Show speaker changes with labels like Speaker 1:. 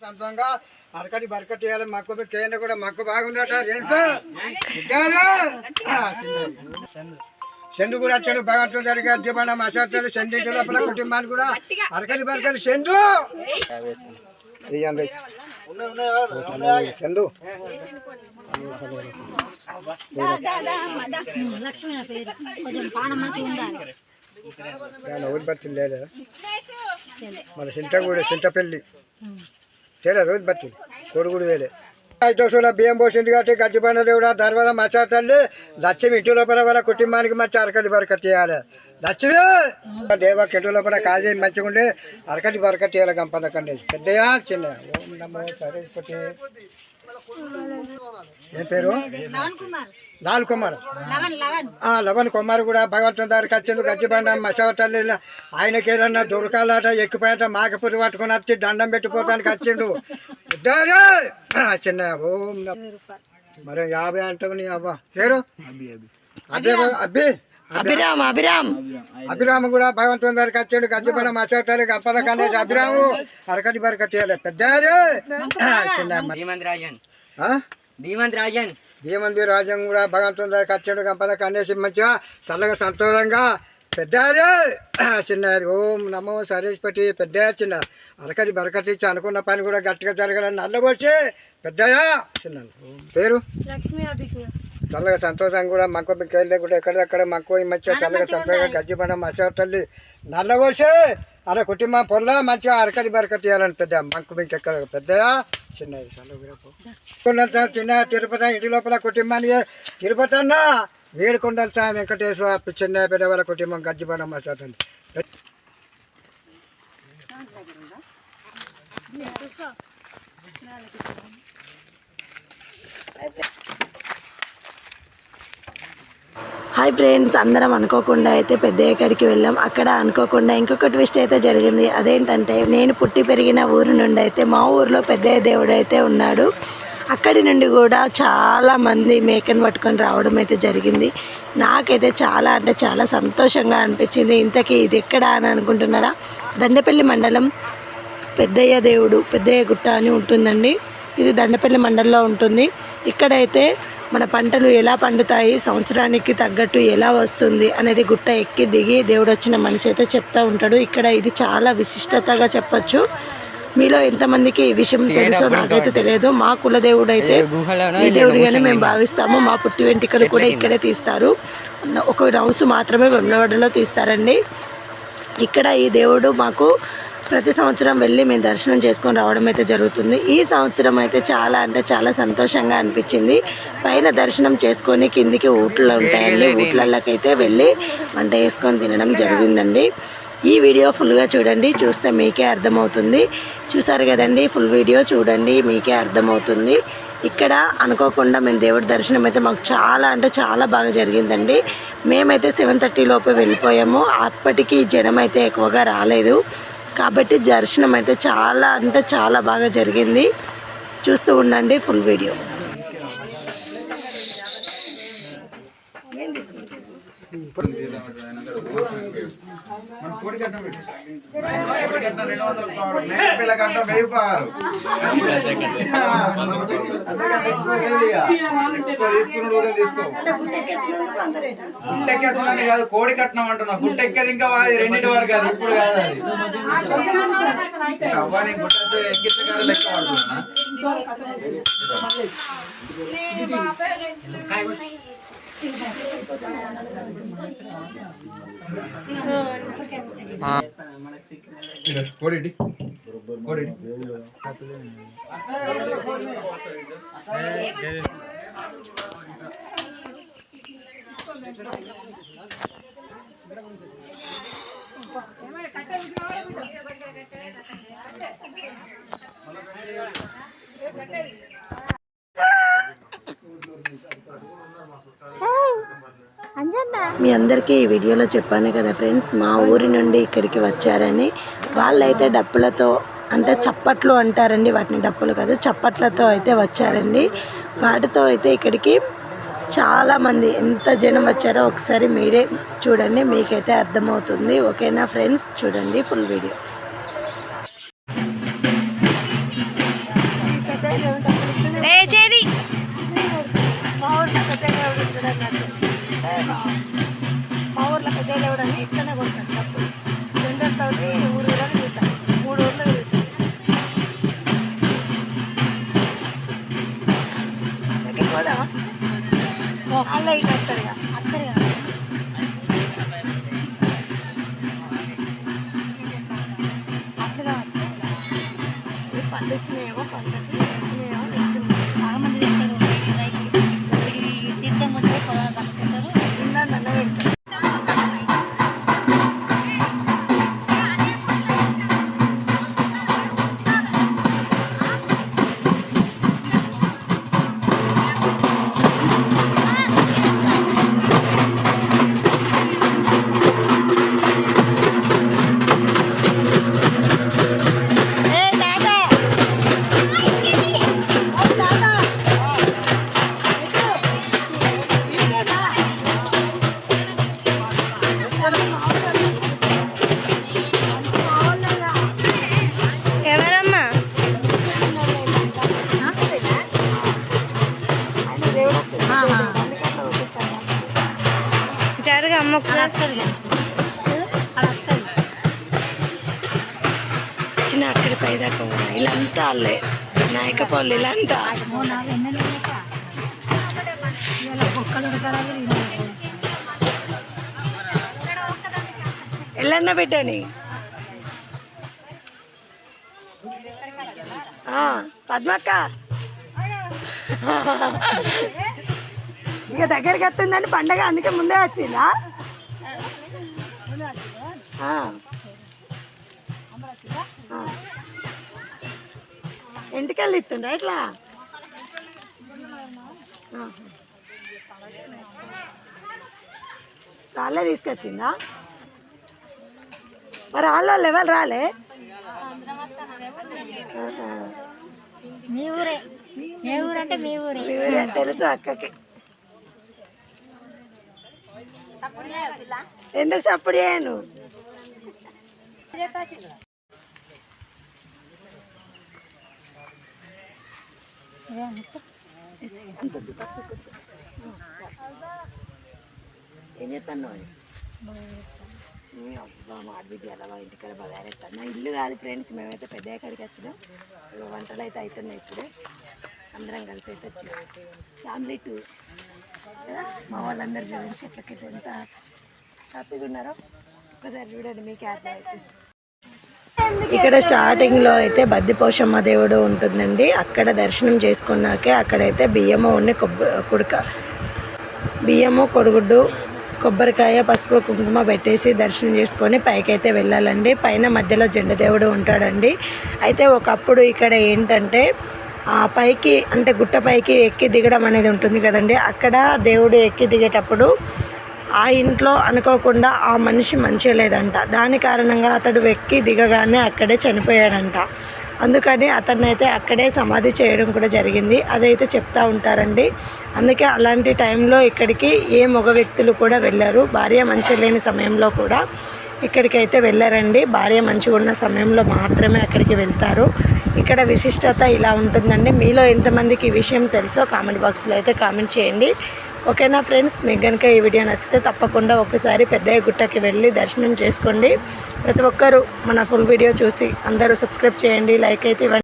Speaker 1: సొంతంగా అరకటి బరకటి వేయాలి మక్కువ కేంద్ర కూడా మక్కువ బాగుందట చందు కూడా వచ్చాడు భగవంతుడు జరిగే అధ్యపణ మసాలు చందింటి లోపల కుటుంబాన్ని కూడా అరకటి బరకటి చందు చందు రోజు బర్తింది లేదా మన చింతపల్లి తేలే రోజు బర్తింది కొడుగుడు తేలే 5 దోశల బియ్యం పోసింది కాబట్టి గజ్జిబండ దేవుడా ధర్మద మచ్చా తల్లి లక్ష్మి ఇంటి లోపల వాళ్ళ కుటుంబానికి మంచి అరకటి బరకటి చేయాలి లక్ష్మి దేవ ఇంటి లోపల కాజీ మంచిగా ఉండి అరకటి బరకటి చేయాలి గంపదకండి పెద్దయా చిన్న ఓం నమో సరస్వతి ఏం పేరు లాల్ కుమార్ లవన్ కుమార్ కూడా భగవంతుని దగ్గరికి వచ్చింది గజ్జిబండ మసవ తల్లి ఆయనకి ఏదన్నా దొరకాలట ఎక్కిపోయాట మాకపురి పట్టుకుని వచ్చి దండం పెట్టిపోతానికి వచ్చిండు చిన్న ఓం మరి 50 అంటావు నీ అవ్వ పేరు అభిరామ్ కూడా భగవంతుని దగ్గరికి వచ్చాడు గజ్జిబండ మసవ తల్లి గప్పద కనేసి అభిరాము అరకటి బరకటి పెద్ద ధీమంది రాజన్ కూడా భగవంతుని దగ్గరికి వచ్చాడు గంపద కనేసి మంచిగా చల్లగా సంతోషంగా పెద్ద చిన్నది ఓం నమో సరస్వతి పెద్ద చిన్న అరకటి బరకటి అనుకున్న పని కూడా గట్టిగా జరగాలని నల్లగొచ్చి పెద్దయా చిన్న పేరు చల్లగా సంతోషంగా కూడా మక్కువ వెళ్ళి కూడా ఎక్కడెక్కడ మక్కువ మంచిగా చల్లగా సంతోషంగా గజ్జిబండ మసవ తల్లి నల్లగొచ్చి అలా కుటుంబం పొల్ల మంచిగా అరకటి బరకతి చేయాలని పెద్ద మక్కు మీకు ఎక్కడ పెద్దయా చిన్నది చల్లగా చిన్న తిరుపతి ఇంటి లోపల కుటుంబానికి తిరుపతి అన్న వేడుకొండల సాయం వెంకటేశ్వర చిన్న పెద్దవాళ్ళ కుటుంబం గజ్జిబండ మసవ తల్లి
Speaker 2: హాయ్ ఫ్రెండ్స్, అందరం అనుకోకుండా అయితే పెద్దయ్య కాడికి వెళ్ళాం. అక్కడ అనుకోకుండా ఇంకొక ట్విస్ట్ అయితే జరిగింది. అదేంటంటే నేను పుట్టి పెరిగిన ఊరు నుండి అయితే మా ఊరిలో పెద్దయ్య దేవుడు అయితే ఉన్నాడు. అక్కడి నుండి కూడా చాలామంది మేకను పట్టుకొని రావడం అయితే జరిగింది. నాకైతే చాలా అంటే చాలా సంతోషంగా అనిపించింది. ఇంతకీ ఇది ఎక్కడ అని అనుకుంటున్నారా? దండపల్లి మండలం పెద్దయ్య దేవుడు పెద్దయ్య గుట్ట అని ఉంటుందండి. ఇది దండపల్లి మండలంలో ఉంటుంది. ఇక్కడైతే మన పంటలు ఎలా పండుతాయి, సంవత్సరానికి తగ్గట్టు ఎలా వస్తుంది అనేది గుట్ట ఎక్కి దిగి దేవుడు వచ్చిన మనిషి అయితే చెప్తూ ఉంటాడు. ఇక్కడ ఇది చాలా విశిష్టతగా చెప్పచ్చు. మీలో ఎంతమందికి ఈ విషయం తెలుసో నాకైతే తెలియదు. మా కులదేవుడు అయితే ఈ దేవుడిగానే మేము భావిస్తాము. మా పుట్టి వెంట్రుకలు కూడా ఇక్కడే తీస్తారు. ఒక రౌసు మాత్రమే వెమ్లవాడలో తీస్తారండి. ఇక్కడ ఈ దేవుడు మాకు ప్రతి సంవత్సరం వెళ్ళి మేము దర్శనం చేసుకొని రావడం అయితే జరుగుతుంది. ఈ సంవత్సరం అయితే చాలా అంటే చాలా సంతోషంగా అనిపించింది. పైన దర్శనం చేసుకొని కిందికి ఊట్లు ఉంటాయండి. ఊట్లలోకైతే వెళ్ళి వంట వేసుకొని తినడం జరిగిందండి. ఈ వీడియో ఫుల్గా చూడండి, చూస్తే మీకే అర్థమవుతుంది. చూసారు కదండి, ఫుల్ వీడియో చూడండి, మీకే అర్థమవుతుంది. ఇక్కడ అనుకోకుండా మేము దేవుడి దర్శనం అయితే మాకు చాలా అంటే చాలా బాగా జరిగిందండి. మేమైతే 7:30 లోపు వెళ్ళిపోయాము. అప్పటికి జనం అయితే ఎక్కువగా రాలేదు కాబట్టి దర్శనం అయితే చాలా అంటే చాలా బాగా జరిగింది. చూస్తూ ఉండండి ఫుల్ వీడియో.
Speaker 3: గుట్టెక్కించినది కాదు, కోడి కట్నం అంటున్నా. గుట్టెక్కేది ఇంకా రెండింటి వరకు కాదు, ఇప్పుడు కాదు. అది అవ్వని గుట్ట ఎక్కించగానే లెక్క పడుతున్నా. కోడి కోడి
Speaker 2: మీ అందరికీ ఈ వీడియోలో చెప్పాను కదా ఫ్రెండ్స్, మా ఊరి నుండి ఇక్కడికి వచ్చారని. వాళ్ళైతే డప్పులతో అంటే చప్పట్లు అంటారండి, వాటిని డప్పులు కాదు చప్పట్లతో అయితే వచ్చారండి. వాటితో అయితే ఇక్కడికి చాలామంది ఎంత జనం వచ్చారో ఒకసారి మీరే చూడండి, మీకైతే అర్థమవుతుంది. ఓకేనా ఫ్రెండ్స్, చూడండి ఫుల్ వీడియో. పేచేది మా ఊర్లో పెద్ద దేవుడు ఉంటాడు అన్నట్టు. అంటే మా ఊర్లో పెద్ద దేవుడు అని ఇట్లనే కొడతాడు డబ్బులు. జెండర్తోటి ఊరు తిరుగుతారు, 3 ఊర్లు తిరుగుతారు. దగ్గరికి పోదామా? అలా ఇటు వస్తారు పండు వచ్చినాయేమో, పండుగ వచ్చినాయేమో
Speaker 4: బాగా మంది తింటారు రైతులు. తీర్థం వచ్చి పొలాలు కలుపుకుంటారు.
Speaker 2: నల్ల పెడతారు. ఎవరమ్మా? జరగ అమ్మ చిన్న అక్కడి పైదాకా ఊరా ఇలాంతా అల్లే నాయకపోళ్ళు ఇలాంతా ఎల్లన్న బిడ్డని పద్మక్క ఇక దగ్గరికి వస్తుందని పండగ అందుకే ముందే వచ్చిందా? ఇంటికెళ్ళి ఇస్తుండ్రా ఇట్లా? రాళ్ళే తీసుకొచ్చిందా? మరి వాళ్ళు ఎవరు రాలే?
Speaker 4: మీ ఊరే. ఏ ఊరంటే మీ ఊరే.
Speaker 2: మీ ఊరే తెలుసు అక్కకి. ఎందుకు సప్పుడు చేయను? ఏం చేస్తాను మాడబిడ్డి అలా ఇంటికాడ బగారేస్తాను. నా ఇల్లు కాదు ఫ్రెండ్స్, మేమైతే పెద్ద ఎక్కడికి వచ్చినాం. వంటలు అయితే అవుతున్నాయి ఇప్పుడే. అందరం కలిసి అయితే వచ్చినాం. ఫ్యామిలీ టూర్ కదా. మా వాళ్ళందరూ చూడండి చెట్లకైతే ఎంత హ్యాపీగా ఉన్నారో ఒకసారి చూడండి, మీకు హ్యాపీ అవుతుంది. ఇక్కడ స్టార్టింగ్లో అయితే బద్దిపోషమ్మ దేవుడు ఉంటుందండి. అక్కడ దర్శనం చేసుకున్నాకే అక్కడైతే బియ్యము కొడుగుడ్డు కొబ్బరికాయ పసుపు కుంకుమ పెట్టేసి దర్శనం చేసుకొని పైకైతే వెళ్ళాలండి. పైన మధ్యలో జెండా దేవుడు ఉంటాడండి. అయితే ఒకప్పుడు ఇక్కడ ఏంటంటే పైకి అంటే గుట్ట పైకి ఎక్కి దిగడం అనేది ఉంటుంది కదండి. అక్కడ దేవుడు ఎక్కి దిగేటప్పుడు ఆ ఇంట్లో అనుకోకుండా ఆ మనిషి మంచిగా లేదంట. దాని కారణంగా అతడు ఎక్కి దిగగానే అక్కడే చనిపోయాడంట. అందుకని అతన్ని అయితే అక్కడే సమాధి చేయడం కూడా జరిగింది. అదైతే చెప్తూ ఉంటారండి. అందుకే అలాంటి టైంలో ఇక్కడికి ఏ మగ వ్యక్తులు కూడా వెళ్ళరు. భార్య మంచిగా లేని సమయంలో కూడా ఇక్కడికైతే వెళ్ళారండి. భార్య మంచిగా ఉన్న సమయంలో మాత్రమే అక్కడికి వెళ్తారు. ఇక్కడ విశిష్టత ఇలా ఉంటుందండి. మీలో ఎంతమందికి ఈ విషయం తెలుసో కామెంట్ బాక్స్లో అయితే కామెంట్ చేయండి. ఓకేనా ఫ్రెండ్స్, మీకు కనుక ఈ వీడియో నచ్చితే తప్పకుండా ఒకసారి పెద్దయ్య గుట్టకి వెళ్ళి దర్శనం చేసుకోండి. ప్రతి ఒక్కరూ మన ఫుల్ వీడియో చూసి అందరూ సబ్స్క్రైబ్ చేయండి, లైక్ అయితే ఇవ్వండి.